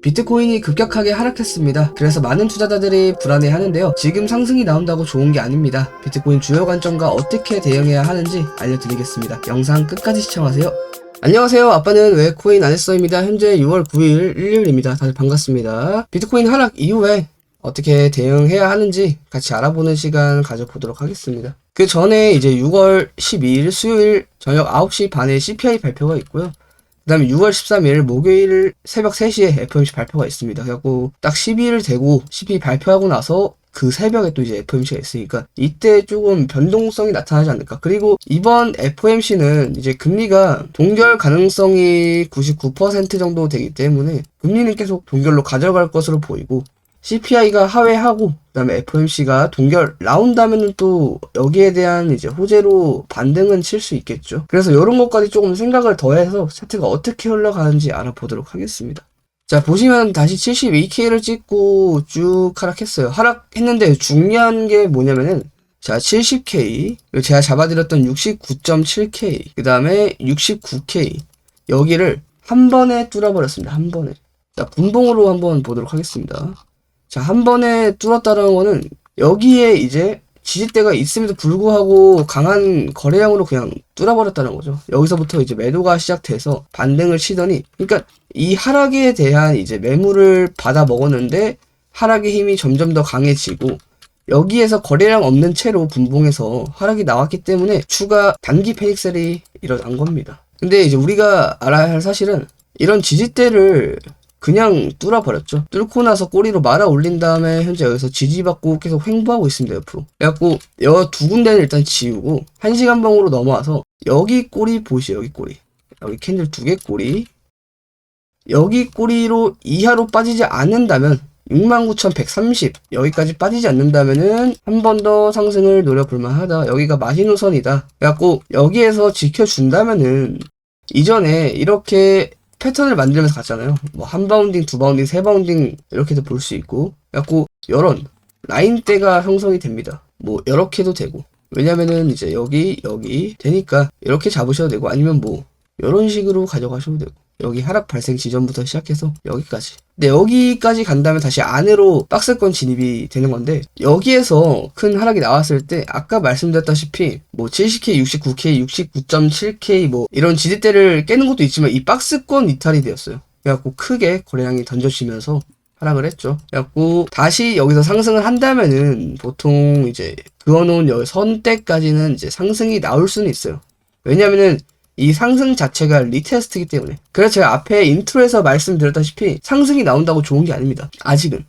비트코인이 급격하게 하락했습니다. 그래서 많은 투자자들이 불안해하는데요. 지금 상승이 나온다고 좋은 게 아닙니다. 비트코인 주요 관점과 어떻게 대응해야 하는지 알려드리겠습니다. 영상 끝까지 시청하세요. 안녕하세요. 아빠는 왜 코인 안 했어입니다. 현재 6월 9일 일요일입니다. 다들 반갑습니다. 비트코인 하락 이후에 어떻게 대응해야 하는지 같이 알아보는 시간 가져보도록 하겠습니다. 그 전에 이제 6월 12일 수요일 저녁 9시 반에 CPI 발표가 있고요. 그 다음에 6월 13일 목요일 새벽 3시에 FOMC 발표가 있습니다. 그래갖고 딱 12일 되고 CPI 발표하고 나서 그 새벽에 또 이제 FOMC가 있으니까 이때 조금 변동성이 나타나지 않을까. 그리고 이번 FOMC는 이제 금리가 동결 가능성이 99% 정도 되기 때문에 금리는 계속 동결로 가져갈 것으로 보이고, CPI가 하회하고 그다음에 FOMC가 동결 나온다면은 또 여기에 대한 이제 호재로 반등은 칠 수 있겠죠. 그래서 이런 것까지 조금 생각을 더해서 차트가 어떻게 흘러가는지 알아보도록 하겠습니다. 자, 보시면 다시 72K를 찍고 쭉 하락했어요. 하락했는데 중요한 게 뭐냐면은, 자, 70K, 그리고 제가 잡아드렸던 69.7K, 그 다음에 69K, 여기를 한 번에 뚫어버렸습니다. 한 번에. 자, 분봉으로 한번 보도록 하겠습니다. 자, 한 번에 뚫었다는 거는 여기에 이제 지지대가 있음에도 불구하고 강한 거래량으로 그냥 뚫어버렸다는 거죠. 여기서부터 이제 매도가 시작돼서 반등을 치더니, 그러니까 이 하락에 대한 이제 매물을 받아 먹었는데 하락의 힘이 점점 더 강해지고, 여기에서 거래량 없는 채로 분봉해서 하락이 나왔기 때문에 추가 단기 패닉셀이 일어난 겁니다. 근데 이제 우리가 알아야 할 사실은 이런 지지대를 그냥 뚫어버렸죠. 뚫고 나서 꼬리로 말아 올린 다음에 현재 여기서 지지받고 계속 횡보하고 있습니다. 옆으로. 그래갖고 여 두 군데는 일단 지우고 1시간봉으로 넘어와서 여기 꼬리 보시죠. 여기 꼬리. 여기 캔들 2개 꼬리. 여기 꼬리로 이하로 빠지지 않는다면 69,130 여기까지 빠지지 않는다면은 한 번 더 상승을 노려볼 만하다. 여기가 마지노선이다. 그래갖고 여기에서 지켜준다면은 이전에 이렇게 패턴을 만들면서 갔잖아요. 뭐 한 바운딩, 두 바운딩, 세 바운딩 이렇게도 볼 수 있고, 그래갖고 이런 라인대가 형성이 됩니다. 뭐 이렇게도 되고, 왜냐면은 이제 여기 되니까 이렇게 잡으셔도 되고, 아니면 뭐 이런 식으로 가져가셔도 되고, 여기 하락 발생 지점부터 시작해서 여기까지. 근데 여기까지 간다면 다시 안으로 박스권 진입이 되는 건데, 여기에서 큰 하락이 나왔을 때 아까 말씀드렸다시피 뭐 70K, 69K, 69.7K 뭐 이런 지지대를 깨는 것도 있지만 이 박스권 이탈이 되었어요. 그래갖고 크게 거래량이 던져지면서 하락을 했죠. 그래갖고 다시 여기서 상승을 한다면은 보통 이제 그어놓은 여기 선대까지는 이제 상승이 나올 수는 있어요. 왜냐면은 이 상승 자체가 리테스트이기 때문에. 그래서 제가 앞에 인트로에서 말씀드렸다시피 상승이 나온다고 좋은 게 아닙니다. 아직은.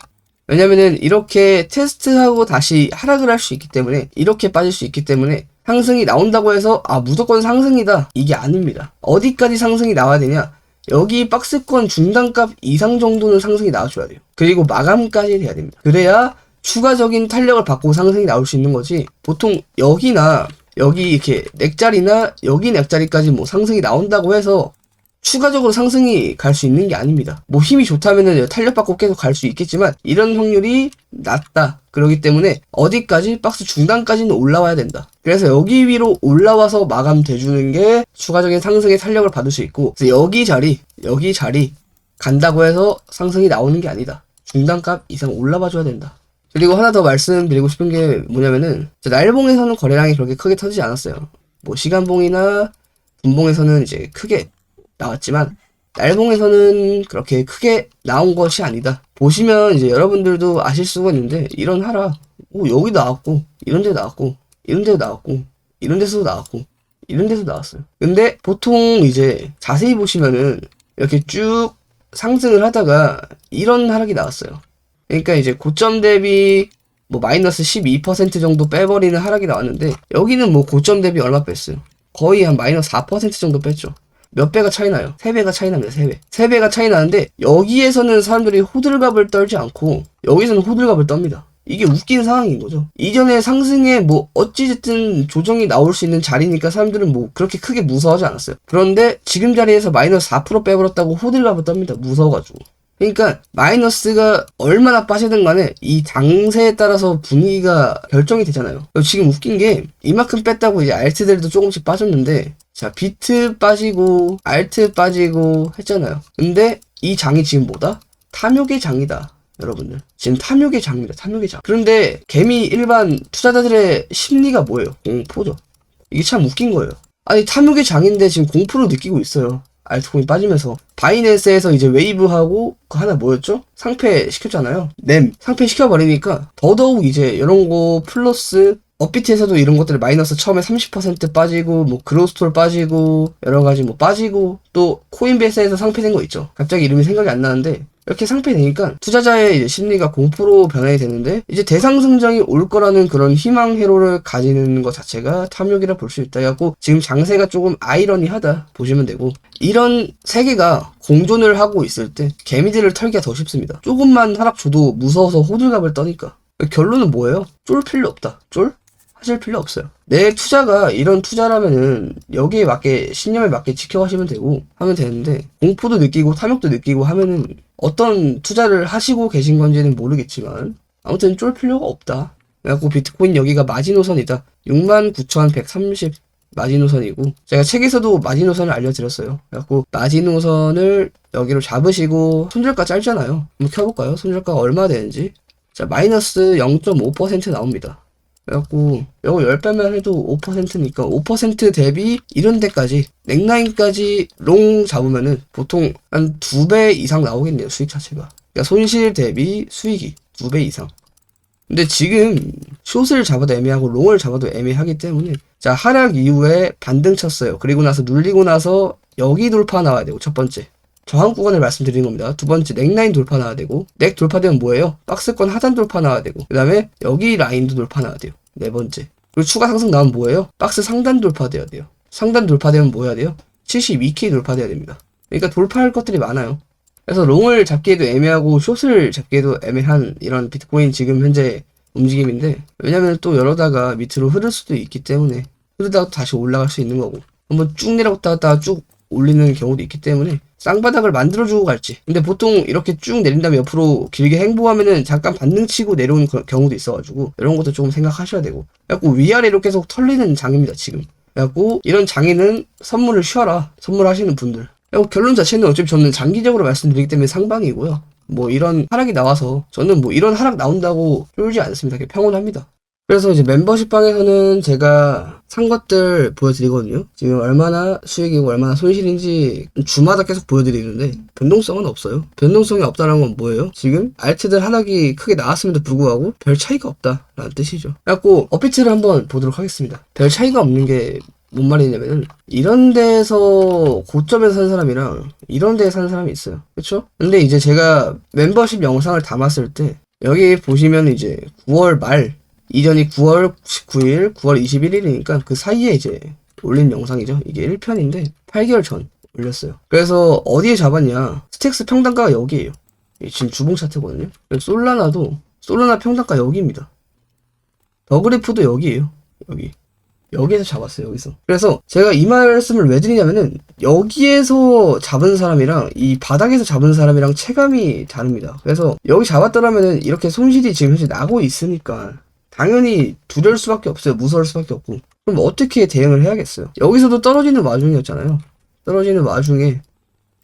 왜냐면은 이렇게 테스트하고 다시 하락을 할 수 있기 때문에, 이렇게 빠질 수 있기 때문에 상승이 나온다고 해서 무조건 상승이다, 이게 아닙니다. 어디까지 상승이 나와야 되냐, 여기 박스권 중단값 이상 정도는 상승이 나와줘야 돼요. 그리고 마감까지 돼야 됩니다. 그래야 추가적인 탄력을 받고 상승이 나올 수 있는 거지, 보통 여기나 여기 이렇게 넥자리나 여기 넥자리까지 뭐 상승이 나온다고 해서 추가적으로 상승이 갈 수 있는 게 아닙니다. 뭐 힘이 좋다면은 탄력받고 계속 갈 수 있겠지만 이런 확률이 낮다. 그렇기 때문에 어디까지 박스 중단까지는 올라와야 된다. 그래서 여기 위로 올라와서 마감돼주는 게 추가적인 상승의 탄력을 받을 수 있고, 그래서 여기 자리 간다고 해서 상승이 나오는 게 아니다. 중단값 이상 올라와줘야 된다. 그리고 하나 더 말씀드리고 싶은 게 뭐냐면은, 날봉에서는 거래량이 그렇게 크게 터지지 않았어요. 뭐 시간봉이나 분봉에서는 이제 크게 나왔지만 날봉에서는 그렇게 크게 나온 것이 아니다. 보시면 이제 여러분들도 아실 수가 있는데, 이런 하락 여기 나왔고, 이런 데 나왔고, 이런 데 나왔고, 이런 데서도 나왔고, 이런 데서 나왔어요. 근데 보통 이제 자세히 보시면은 이렇게 쭉 상승을 하다가 이런 하락이 나왔어요. 그러니까 이제 고점 대비 뭐 마이너스 12% 정도 빼버리는 하락이 나왔는데, 여기는 뭐 고점 대비 얼마 뺐어요? 거의 한 마이너스 4% 정도 뺐죠. 몇 배가 차이 나요? 3배가 차이 납니다. 3배. 3배가 차이 나는데 여기에서는 사람들이 호들갑을 떨지 않고 여기서는 호들갑을 떱니다. 이게 웃긴 상황인 거죠. 이전에 상승에 뭐 어찌됐든 조정이 나올 수 있는 자리니까 사람들은 뭐 그렇게 크게 무서워하지 않았어요. 그런데 지금 자리에서 마이너스 4% 빼버렸다고 호들갑을 떱니다. 무서워가지고. 그러니까 마이너스가 얼마나 빠지든 간에 이 장세에 따라서 분위기가 결정이 되잖아요. 지금 웃긴 게 이만큼 뺐다고 이제 알트들도 조금씩 빠졌는데, 자, 비트 빠지고 알트 빠지고 했잖아요. 근데 이 장이 지금 뭐다? 탐욕의 장이다. 여러분들 지금 탐욕의 장입니다. 탐욕의 장. 그런데 개미 일반 투자자들의 심리가 뭐예요? 공포죠. 이게 참 웃긴 거예요. 아니 탐욕의 장인데 지금 공포를 느끼고 있어요. 알트코인 빠지면서 바이낸스에서 이제 웨이브하고 그 하나 뭐였죠? 상패 시켰잖아요. 상패 시켜버리니까 더더욱 이제 이런 거 플러스 업비트에서도 이런 것들이 마이너스 처음에 30% 빠지고 뭐 그로스톨 빠지고 여러가지 뭐 빠지고 또 코인베이스에서 상패된 거 있죠. 갑자기 이름이 생각이 안 나는데 이렇게 상패되니까 투자자의 이제 심리가 공포로 변하게 되는데 이제 대상승장이 올 거라는 그런 희망 회로를 가지는 것 자체가 탐욕이라 볼 수 있다. 해갖고 지금 장세가 조금 아이러니하다 보시면 되고 이런 세계가 공존을 하고 있을 때 개미들을 털기가 더 쉽습니다. 조금만 하락 줘도 무서워서 호들갑을 떠니까. 결론은 뭐예요? 쫄 필요 없다. 쫄? 하실 필요 없어요. 내 투자가 이런 투자라면은 여기에 맞게 신념에 맞게 지켜가시면 되고 하면 되는데 공포도 느끼고 탐욕도 느끼고 하면은 어떤 투자를 하시고 계신 건지는 모르겠지만 아무튼 쫄 필요가 없다. 그래갖고 비트코인 여기가 마지노선이다. 69,130 마지노선이고 제가 책에서도 마지노선을 알려드렸어요. 그래갖고 마지노선을 여기로 잡으시고 손절가 짧잖아요. 한번 켜볼까요? 손절가가 얼마 되는지. 자, 마이너스 0.5% 나옵니다. 그래갖고 이거 10배만 해도 5%니까 5% 대비 이런 데까지 넥라인까지 롱 잡으면은 보통 한 2배 이상 나오겠네요. 수익 자체가. 그러니까 손실 대비 수익이 2배 이상. 근데 지금 숏을 잡아도 애매하고 롱을 잡아도 애매하기 때문에 자, 하락 이후에 반등 쳤어요. 그리고 나서 눌리고 나서 여기 돌파 나와야 되고 첫 번째 저항 구간을 말씀드리는 겁니다. 두 번째 넥라인 돌파 나와야 되고 넥 돌파되면 뭐예요? 박스권 하단 돌파 나와야 되고 그 다음에 여기 라인도 돌파 나와야 돼요. 네 번째. 그리고 추가 상승 나오면 뭐예요? 박스 상단 돌파돼야 돼요. 상단 돌파되면 뭐 해야 돼요? 72K 돌파돼야 됩니다. 그러니까 돌파할 것들이 많아요. 그래서 롱을 잡기에도 애매하고 숏을 잡기에도 애매한 이런 비트코인 지금 현재 움직임인데 왜냐면 또 이러다가 밑으로 흐를 수도 있기 때문에 흐르다가 다시 올라갈 수 있는 거고 한번 쭉 내려갔다가 쭉 올리는 경우도 있기 때문에 쌍바닥을 만들어주고 갈지. 근데 보통 이렇게 쭉 내린 다음에 옆으로 길게 행보하면은 잠깐 반등 치고 내려오는 경우도 있어가지고 이런 것도 조금 생각하셔야 되고. 그래갖고 위아래로 계속 털리는 장입니다 지금. 그래갖고 이런 장에는 선물을 쉬어라. 선물하시는 분들. 그리고 결론 자체는 어차피 저는 장기적으로 말씀드리기 때문에 상방이고요. 뭐 이런 하락이 나와서 저는 뭐 이런 하락 나온다고 쫄지 않습니다. 그냥 평온합니다. 그래서 이제 멤버십 방에서는 제가 산 것들 보여드리거든요. 지금 얼마나 수익이고 얼마나 손실인지 주마다 계속 보여드리는데 변동성은 없어요. 변동성이 없다는 건 뭐예요? 지금 알트들 하락이 크게 나왔음에도 불구하고 별 차이가 없다라는 뜻이죠. 그래갖고 업비트를 한번 보도록 하겠습니다. 별 차이가 없는 게 뭔 말이냐면은 이런 데서 고점에서 산 사람이랑 이런 데에 산 사람이 있어요. 그쵸? 근데 이제 제가 멤버십 영상을 담았을 때 여기 보시면 이제 9월 말 이전이 9월 19일, 9월 21일이니까 그 사이에 이제 올린 영상이죠. 이게 1편인데 8개월 전 올렸어요. 그래서 어디에 잡았냐? 스택스 평단가가 여기에요. 지금 주봉 차트거든요. 솔라나 평단가 여기입니다. 더그래프도 여기에요. 여기에서 잡았어요. 여기서. 그래서 제가 이 말씀을 왜 드리냐면은 여기에서 잡은 사람이랑 이 바닥에서 잡은 사람이랑 체감이 다릅니다. 그래서 여기 잡았더라면은 이렇게 손실이 지금 현재 나고 있으니까 당연히 두려울 수밖에 없어요. 무서울 수밖에 없고. 그럼 어떻게 대응을 해야겠어요? 여기서도 떨어지는 와중이었잖아요. 떨어지는 와중에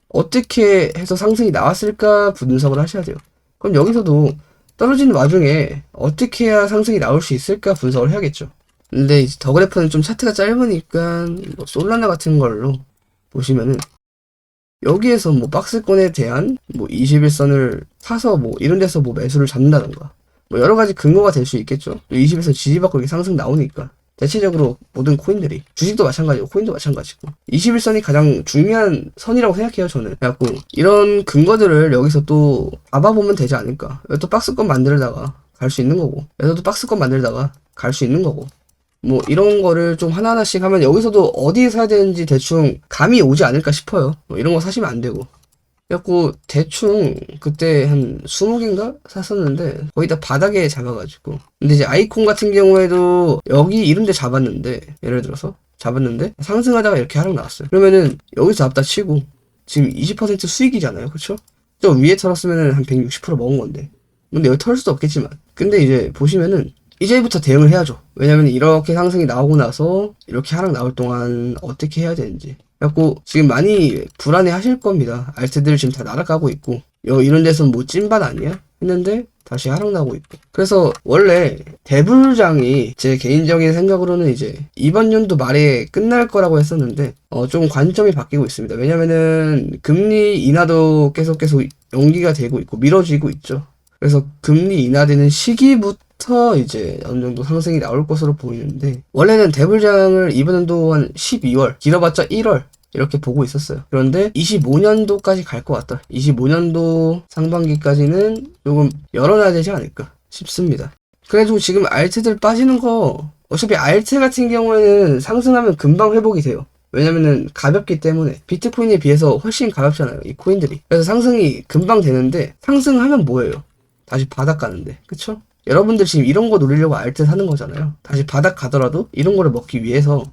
어떻게 해서 상승이 나왔을까 분석을 하셔야 돼요. 그럼 여기서도 떨어지는 와중에 어떻게 해야 상승이 나올 수 있을까 분석을 해야겠죠. 근데 이제 더 그래프는 좀 차트가 짧으니까 뭐 솔라나 같은 걸로 보시면은 여기에서 뭐 박스권에 대한 뭐 21선을 사서 뭐 이런 데서 뭐 매수를 잡는다던가 뭐 여러 가지 근거가 될 수 있겠죠. 20에서 지지받고 이렇게 상승 나오니까 대체적으로 모든 코인들이 주식도 마찬가지고 코인도 마찬가지고 21선이 가장 중요한 선이라고 생각해요. 저는. 그래갖고 이런 근거들을 여기서 또 잡아보면 되지 않을까. 여기 또 박스권 만들다가 갈 수 있는 거고 여기서도 박스권 만들다가 갈 수 있는 거고 뭐 이런 거를 좀 하나하나씩 하면 여기서도 어디에 사야 되는지 대충 감이 오지 않을까 싶어요. 뭐 이런 거 사시면 안 되고. 그래갖고 대충 그때 한 20개인가 샀었는데 거의 다 바닥에 잡아가지고. 근데 이제 아이콘 같은 경우에도 여기 이런 데 잡았는데 예를 들어서 잡았는데 상승하다가 이렇게 하락 나왔어요. 그러면은 여기서 잡다 치고 지금 20% 수익이잖아요. 그쵸? 저 위에 털었으면은 한 160% 먹은 건데. 근데 여기 털 수도 없겠지만. 근데 이제 보시면은 이제부터 대응을 해야죠. 왜냐면 이렇게 상승이 나오고 나서 이렇게 하락 나올 동안 어떻게 해야 되는지. 그래갖고 지금 많이 불안해 하실 겁니다. 알트들 지금 다 날아가고 있고 이런 데서는 뭐 찐반 아니야? 했는데 다시 하락나고 있고. 그래서 원래 대불장이 제 개인적인 생각으로는 이제 이번 연도 말에 끝날 거라고 했었는데 좀 관점이 바뀌고 있습니다. 왜냐면은 금리 인하도 계속 연기가 되고 있고 미뤄지고 있죠. 그래서 금리 인하되는 시기부터 이제 어느 정도 상승이 나올 것으로 보이는데, 원래는 대불장을 이번 연도 한 12월, 길어봤자 1월 이렇게 보고 있었어요. 그런데 25년도까지 갈 것 같다. 25년도 상반기까지는 조금 열어놔야 되지 않을까 싶습니다. 그래도 지금 알트들 빠지는 거, 어차피 알트 같은 경우에는 상승하면 금방 회복이 돼요. 왜냐면은 가볍기 때문에. 비트코인에 비해서 훨씬 가볍잖아요, 이 코인들이. 그래서 상승이 금방 되는데, 상승하면 뭐예요? 다시 바닥 가는데, 그쵸? 여러분들 지금 이런 거 노리려고 알트 사는 거잖아요. 다시 바닥 가더라도 이런 거를 먹기 위해서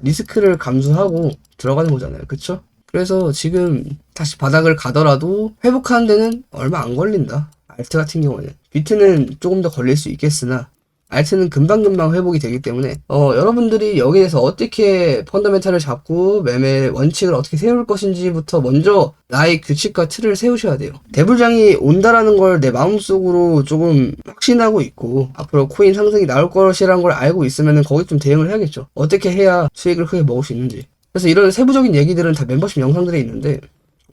리스크를 감수하고 들어가는 거잖아요, 그쵸? 그래서 지금 다시 바닥을 가더라도 회복하는 데는 얼마 안 걸린다, 알트 같은 경우는. 비트는 조금 더 걸릴 수 있겠으나 알트는 금방금방 회복이 되기 때문에 여러분들이 여기에 대해서 어떻게 펀더멘탈을 잡고 매매 원칙을 어떻게 세울 것인지부터 먼저 나의 규칙과 틀을 세우셔야 돼요. 대불장이 온다라는 걸 내 마음속으로 조금 확신하고 있고, 앞으로 코인 상승이 나올 것이라는 걸 알고 있으면 거기 좀 대응을 해야겠죠. 어떻게 해야 수익을 크게 먹을 수 있는지. 그래서 이런 세부적인 얘기들은 다 멤버십 영상들에 있는데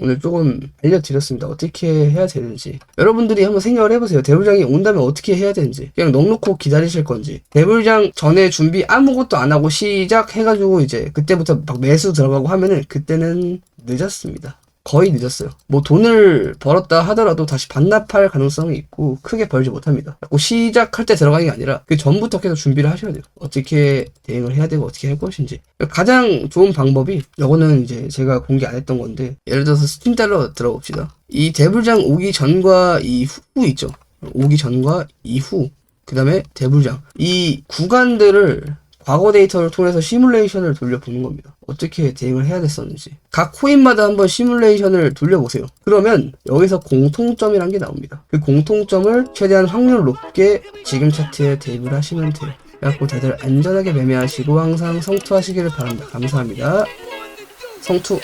오늘 조금 알려드렸습니다. 어떻게 해야 되는지. 여러분들이 한번 생각을 해보세요. 대불장이 온다면 어떻게 해야 되는지. 그냥 넉넉히 기다리실 건지. 대불장 전에 준비 아무것도 안 하고 시작해가지고 이제 그때부터 막 매수 들어가고 하면은 그때는 늦었습니다. 거의 늦었어요. 뭐 돈을 벌었다 하더라도 다시 반납할 가능성이 있고 크게 벌지 못합니다. 자꾸 시작할 때 들어가는 게 아니라 그 전부터 계속 준비를 하셔야 돼요. 어떻게 대응을 해야 되고 어떻게 할 것인지. 가장 좋은 방법이, 요거는 이제 제가 공개 안 했던 건데, 예를 들어서 스팀달러 들어봅시다. 이 대불장 오기 전과 이후 있죠. 오기 전과 이후, 그 다음에 대불장, 이 구간들을 과거 데이터를 통해서 시뮬레이션을 돌려보는 겁니다. 어떻게 대응을 해야 됐었는지. 각 코인마다 한번 시뮬레이션을 돌려보세요. 그러면 여기서 공통점이란 게 나옵니다. 그 공통점을 최대한 확률 높게 지금 차트에 대입을 하시면 돼요. 그래갖고 다들 안전하게 매매하시고 항상 성투하시기를 바랍니다. 감사합니다. 성투!